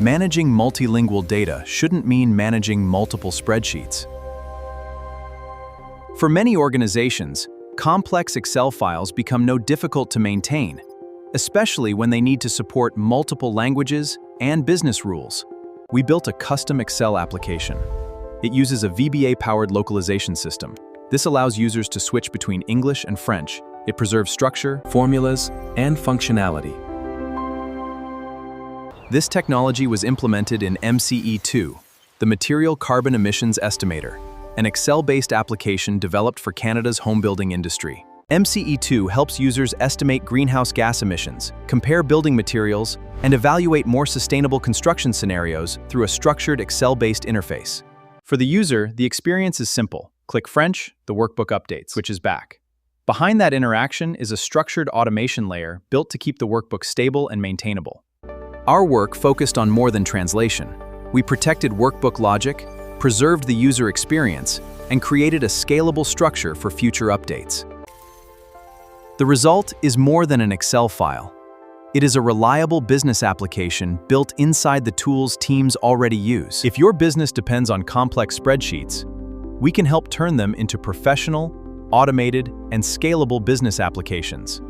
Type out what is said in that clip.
Managing multilingual data shouldn't mean managing multiple spreadsheets. For many organizations, complex Excel files become difficult to maintain, especially when they need to support multiple languages and business rules. We built a custom Excel application. It uses a VBA-powered localization system. This allows users to switch between English and French. It preserves structure, formulas, and functionality. This technology was implemented in MCE2, the Material Carbon Emissions Estimator, an Excel-based application developed for Canada's homebuilding industry. MCE2 helps users estimate greenhouse gas emissions, compare building materials, and evaluate more sustainable construction scenarios through a structured Excel-based interface. For the user, the experience is simple. Click French, the workbook updates, switches back. Behind that interaction is a structured automation layer built to keep the workbook stable and maintainable. Our work focused on more than translation. We protected workbook logic, preserved the user experience, and created a scalable structure for future updates. The result is more than an Excel file. It is a reliable business application built inside the tools teams already use. If your business depends on complex spreadsheets, we can help turn them into professional, automated, and scalable business applications.